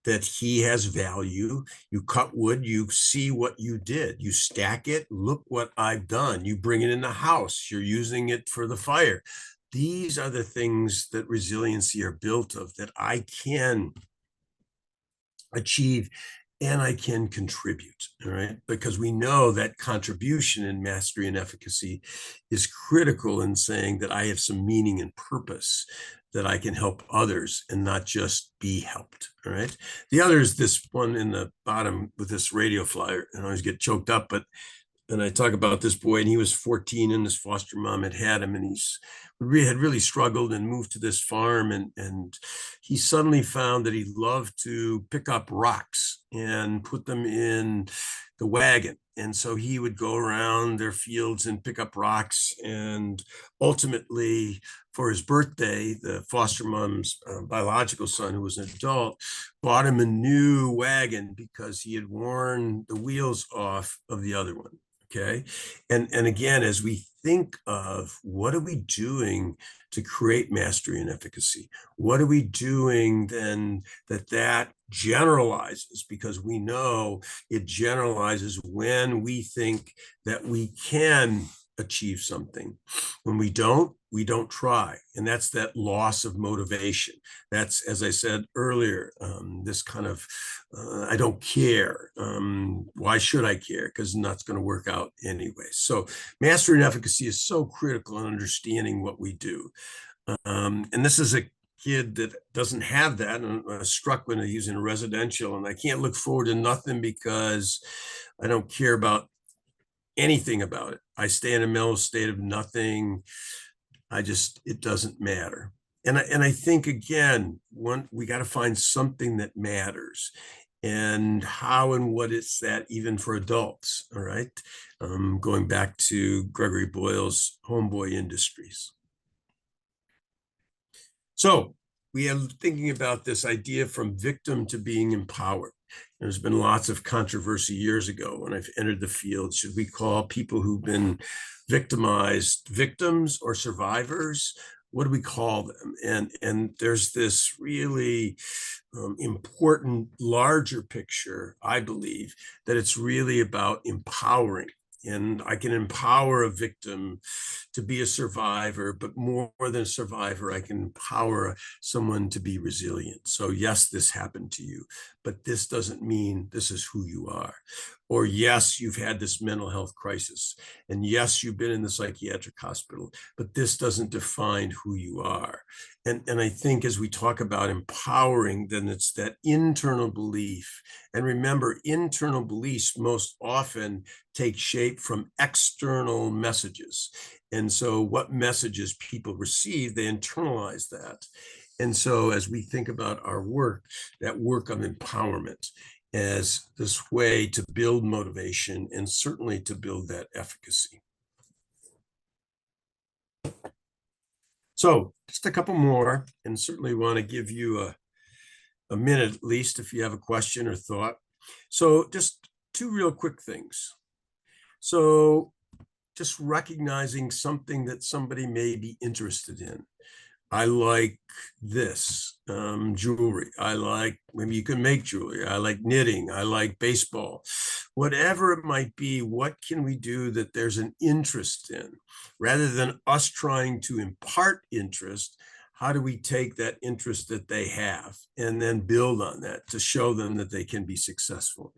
that he has value. You cut wood, you see what you did. You stack it, look what I've done. You bring it in the house, you're using it for the fire. These are the things that resiliency are built of, that I can achieve and I can contribute, all right? Because we know that contribution in mastery and efficacy is critical in saying that I have some meaning and purpose, that I can help others and not just be helped, all right? The other is this one in the bottom with this radio flyer, and I always get choked up, and I talk about this boy, and he was 14, and his foster mom had him, and had really struggled and moved to this farm, and he suddenly found that he loved to pick up rocks and put them in the wagon. And so he would go around their fields and pick up rocks. And ultimately, for his birthday, the foster mom's biological son, who was an adult, bought him a new wagon because he had worn the wheels off of the other one. Okay. And again, as we think of what are we doing to create mastery and efficacy, what are we doing then that generalizes? Because we know it generalizes when we think that we can achieve something. When we don't try. And that's that loss of motivation. That's, as I said earlier, this kind of, I don't care. Why should I care? Because that's going to work out anyway. So mastery and efficacy is so critical in understanding what we do. And this is a kid that doesn't have that, and I was struck when he's in residential, and I can't look forward to nothing because I don't care about anything about it. I stay in a mental state of nothing. It doesn't matter. And I think, again, we got to find something that matters. And how and what is that even for adults? All right. Going back to Gregory Boyle's Homeboy Industries. So we are thinking about this idea from victim to being empowered. There's been lots of controversy years ago when I've entered the field. Should we call people who've been victimized victims or survivors? What do we call them? And there's this really important larger picture, I believe, that it's really about empowering. And I can empower a victim to be a survivor, but more than a survivor, I can empower someone to be resilient. So yes, this happened to you, but this doesn't mean this is who you are. Or yes, you've had this mental health crisis. And yes, you've been in the psychiatric hospital, but this doesn't define who you are. And I think as we talk about empowering, then it's that internal belief. And remember, internal beliefs most often take shape from external messages. And so what messages people receive, they internalize that. And so as we think about our work, that work of empowerment as this way to build motivation and certainly to build that efficacy. So just a couple more, and certainly want to give you a minute at least if you have a question or thought. So just two real quick things. So just recognizing something that somebody may be interested in. I like this jewelry. Maybe you can make jewelry. I like knitting. I like baseball. Whatever it might be, what can we do that there's an interest in? Rather than us trying to impart interest, how do we take that interest that they have and then build on that to show them that they can be successful?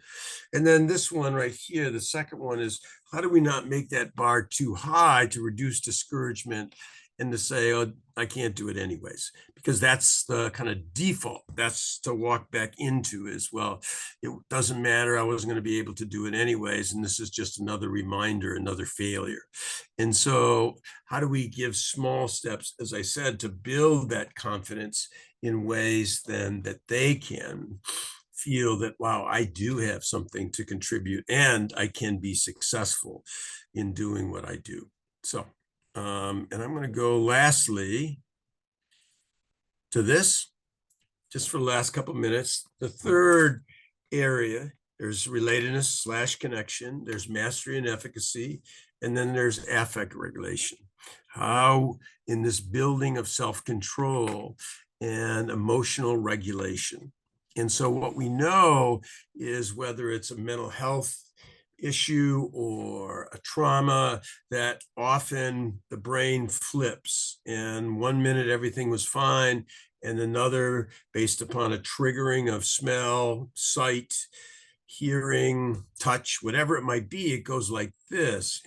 And then this one right here, the second one is, how do we not make that bar too high to reduce discouragement and to say, oh, I can't do it anyways, because that's the kind of default. That's to walk back into as well. It doesn't matter. I wasn't going to be able to do it anyways. And this is just another reminder, another failure. And so how do we give small steps, as I said, to build that confidence in ways then that they can feel that, wow, I do have something to contribute and I can be successful in doing what I do. So, and I'm going to go lastly to this, just for the last couple of minutes. The third area, there's relatedness / connection, there's mastery and efficacy, and then there's affect regulation. How in this building of self-control and emotional regulation. And so what we know is whether it's a mental health issue or a trauma, that often the brain flips, and 1 minute everything was fine, and another, based upon a triggering of smell, sight, hearing, touch, whatever it might be, it goes like this.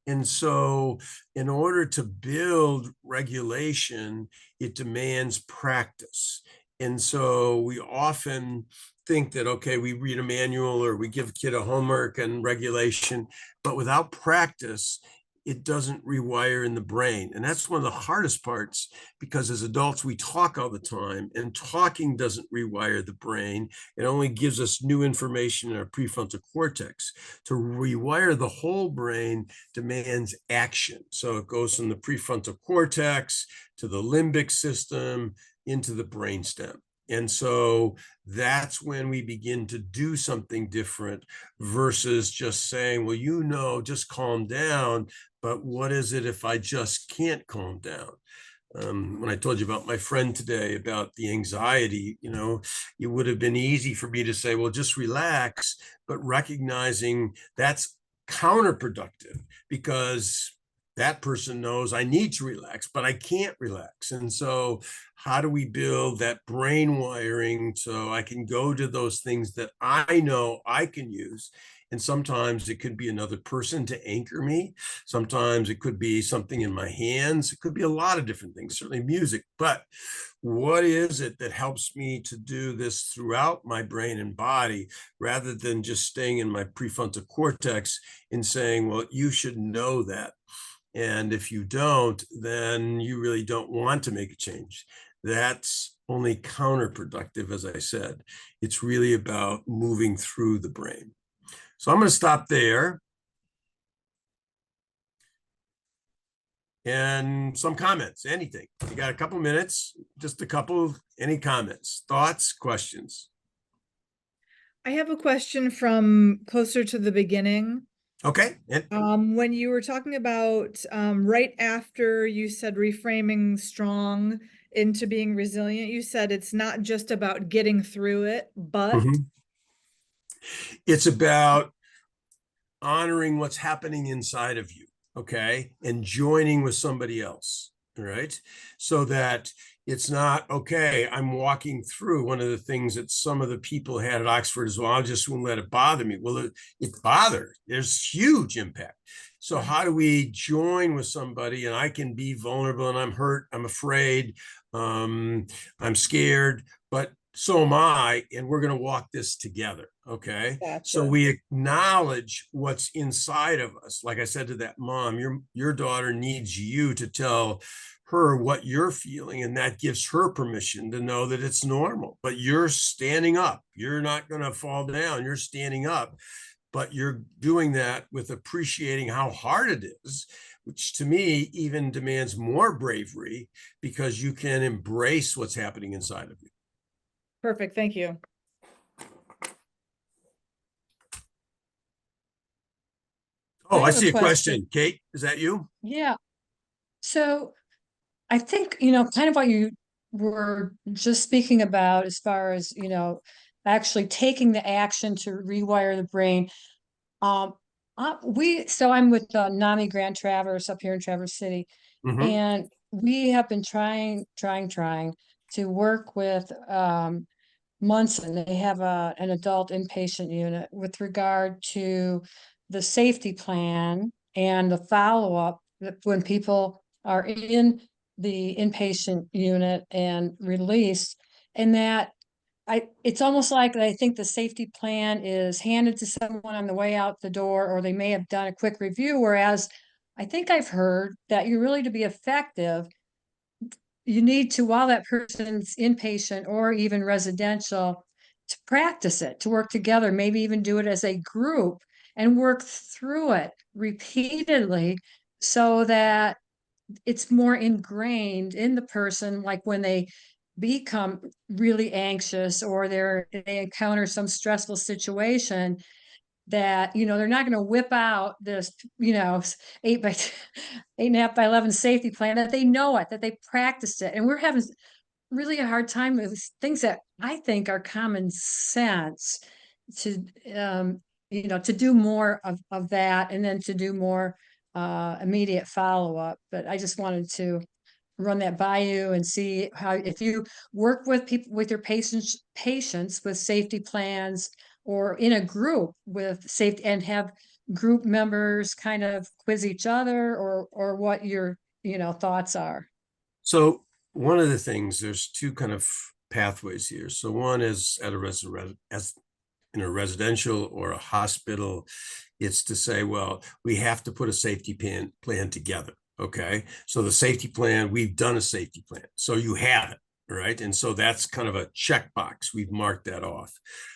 And so in order to build regulation, it demands practice. And so we often think that, okay, we read a manual or we give a kid a homework and regulation, but without practice, it doesn't rewire in the brain. And that's one of the hardest parts, because as adults, we talk all the time, and talking doesn't rewire the brain. It only gives us new information in our prefrontal cortex. To rewire the whole brain demands action. So it goes from the prefrontal cortex to the limbic system into the brainstem. And so that's when we begin to do something different versus just saying, well, just calm down. But what is it if I just can't calm down? When I told you about my friend today about the anxiety, it would have been easy for me to say, well, just relax, but recognizing that's counterproductive, because that person knows I need to relax, but I can't relax. And so how do we build that brain wiring so I can go to those things that I know I can use And sometimes it could be another person to anchor me. Sometimes it could be something in my hands. It could be a lot of different things, certainly music. But what is it that helps me to do this throughout my brain and body rather than just staying in my prefrontal cortex and saying, well, you should know that. And if you don't, then you really don't want to make a change. That's only counterproductive, as I said. It's really about moving through the brain. So I'm going to stop there. And some comments, anything. You got a couple minutes, just a couple, any comments, thoughts, questions? I have a question from closer to the beginning. Okay. When you were talking about right after you said reframing strong into being resilient, you said it's not just about getting through it, but It's about honoring what's happening inside of you, okay, and joining with somebody else, right? So that it's not, okay, I'm walking through. One of the things that some of the people had at Oxford is, well, I just won't let it bother me. Well, it bothers. There's huge impact. So how do we join with somebody, and I can be vulnerable, and I'm hurt, I'm afraid, I'm scared, but so am I, and we're going to walk this together, okay? Gotcha. So we acknowledge what's inside of us. Like I said to that mom, your daughter needs you to tell her what you're feeling, and that gives her permission to know that it's normal. But you're standing up. You're not going to fall down. You're standing up, but you're doing that with appreciating how hard it is, which to me even demands more bravery because you can embrace what's happening inside of you. Perfect. Thank you. Oh, I see a question. Kate, is that you? Yeah. So I think, kind of what you were just speaking about as far as, actually taking the action to rewire the brain. So I'm with NAMI Grand Traverse up here in Traverse City, and we have been trying to work with Munson. They have an adult inpatient unit with regard to the safety plan and the follow-up when people are in the inpatient unit and released, and that it's almost like I think the safety plan is handed to someone on the way out the door, or they may have done a quick review, whereas I think I've heard that you really, to be effective, you need to, while that person's inpatient or even residential, to practice it, to work together, maybe even do it as a group and work through it repeatedly so that it's more ingrained in the person, like when they become really anxious or they encounter some stressful situation, that they're not going to whip out this 8.5 by 11 safety plan, that they know it, that they practiced it. And we're having really a hard time with things that I think are common sense to to do more of that, and then to do more immediate follow-up. But I just wanted to run that by you and see how, if you work with people, with your patients with safety plans, or in a group with safety, and have group members kind of quiz each other, or what your thoughts are. So one of the things, there's two kind of pathways here. So one is at as in a residential or a hospital, it's to say, well, we have to put a safety plan together. Okay, so the safety plan, we've done a safety plan, so you have it, right? And so that's kind of a checkbox. We've marked that off.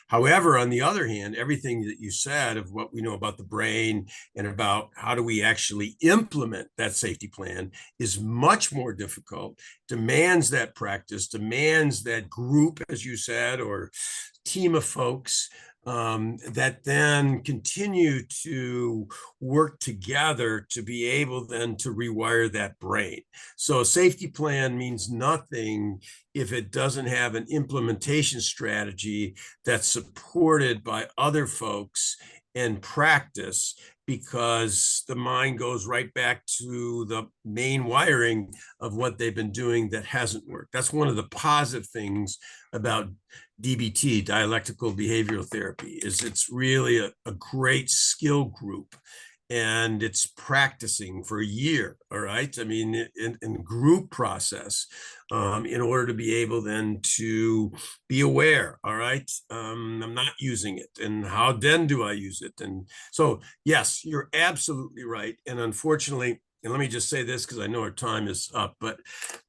However, on the other hand, everything that you said of what we know about the brain and about how do we actually implement that safety plan is much more difficult, demands that practice, demands that group, as you said, or team of folks that then continue to work together to be able then to rewire that brain. So a safety plan means nothing if it doesn't have an implementation strategy that's supported by other folks and practice, because the mind goes right back to the main wiring of what they've been doing that hasn't worked. That's one of the positive things about DBT, dialectical behavioral therapy, is it's really a great skill group, and it's practicing for a year. All right. I mean, in group process, in order to be able then to be aware. All right. I'm not using it. And how then do I use it? And so, yes, you're absolutely right. And unfortunately, and let me just say this because I know our time is up, but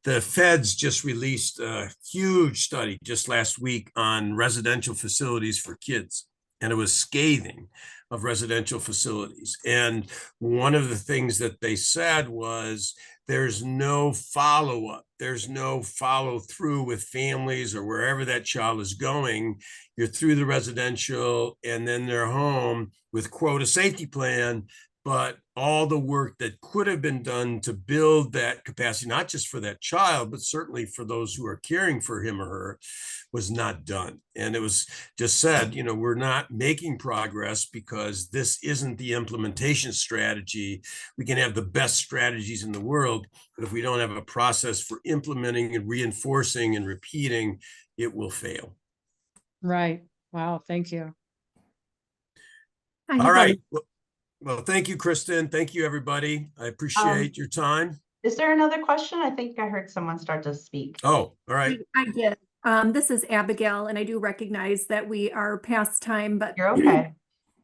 the feds just released a huge study just last week on residential facilities for kids, and it was scathing of residential facilities. And one of the things that they said was there's no follow-up, there's no follow-through with families or wherever that child is going. You're through the residential and then they're home with, quote, a safety plan, but all the work that could have been done to build that capacity, not just for that child, but certainly for those who are caring for him or her, was not done. And it was just said, you know, we're not making progress because this isn't the implementation strategy. We can have the best strategies in the world, but if we don't have a process for implementing and reinforcing and repeating, it will fail. Right. Wow. Thank you. All right. Well, thank you, Kristen. Thank you, everybody. I appreciate your time. Is there another question? I think I heard someone start to speak. Oh, all right. I did. This is Abigail, and I do recognize that we are past time, but You're okay.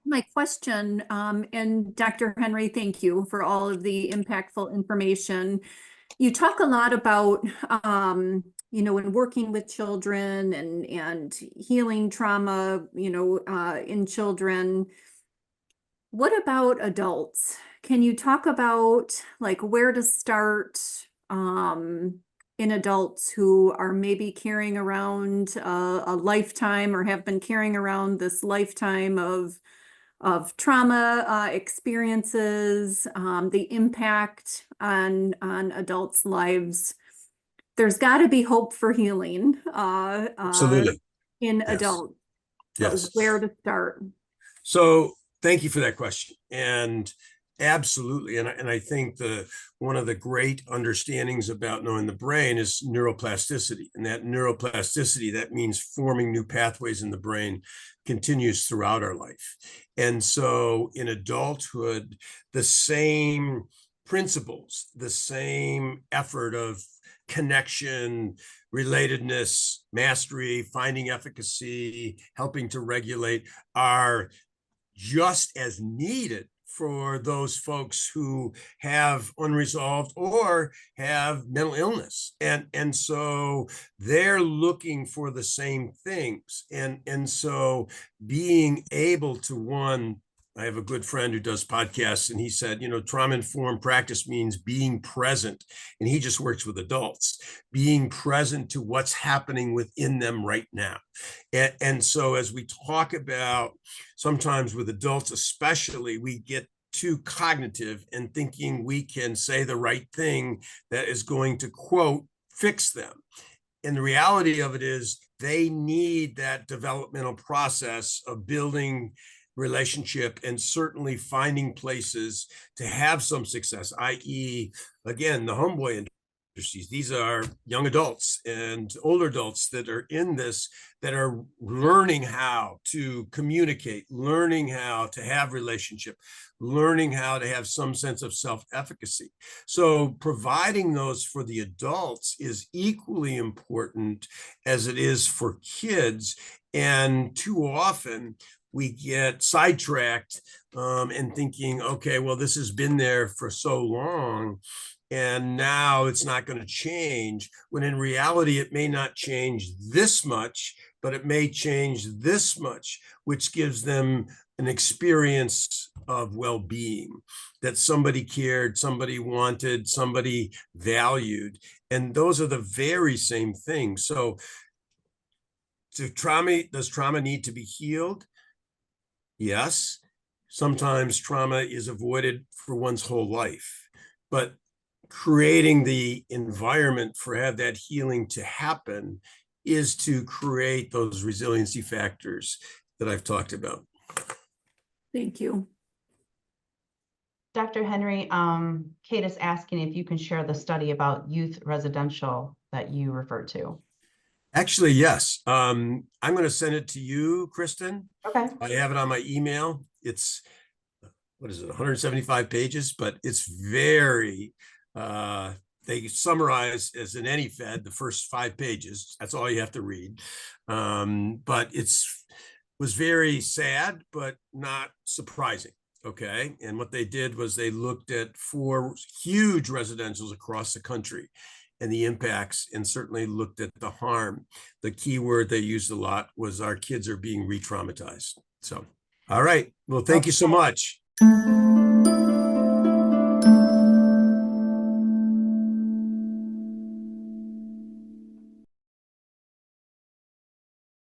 my question, and Dr. Henry, thank you for all of the impactful information. You talk a lot about, you know, in working with children and healing trauma, you know, in children. What about adults? Can you talk about like where to start in adults who are maybe carrying around a lifetime or have been carrying around this lifetime of trauma experiences, the impact on adults' lives? There's got to be hope for healing Absolutely. in Yes. adults. But Yes. where to start? So thank you for that question. And absolutely. And I think one of the great understandings about knowing the brain is neuroplasticity. And that neuroplasticity, that means forming new pathways in the brain, continues throughout our life. And so in adulthood, the same principles, the same effort of connection, relatedness, mastery, finding efficacy, helping to regulate are just as needed for those folks who have unresolved or have mental illness. And so they're looking for the same things. And so being able to, one, I have a good friend who does podcasts, and he said, you know, trauma-informed practice means being present. And he just works with adults, being present to what's happening within them right now. And so as we talk about, sometimes with adults especially, we get too cognitive and thinking we can say the right thing that is going to, quote, fix them. And the reality of it is they need that developmental process of building relationship and certainly finding places to have some success, i.e., again, the homeboy industries. These are young adults and older adults that are in this, that are learning how to communicate, learning how to have relationship, learning how to have some sense of self-efficacy. So providing those for the adults is equally important as it is for kids. And too often we get sidetracked and thinking, okay, well, this has been there for so long, and now it's not going to change, when in reality, it may not change this much, but it may change this much, which gives them an experience of well-being, that somebody cared, somebody wanted, somebody valued. And those are the very same things. So does trauma need to be healed? Yes. Sometimes trauma is avoided for one's whole life, but creating the environment for have that healing to happen is to create those resiliency factors that I've talked about. Thank you. Dr. Henry, Kate is asking if you can share the study about youth residential that you referred to. Actually, yes. I'm going to send it to you, Kristen. Okay. I have it on my email. It's, what is it, 175 pages, but it's very, they summarize, as in any Fed, the first 5 pages. That's all you have to read. But was very sad, but not surprising. Okay. And what they did was they looked at 4 huge residentials across the country and the impacts, and certainly looked at the harm. The key word they used a lot was our kids are being re-traumatized. So, all right. Well, thank you so much.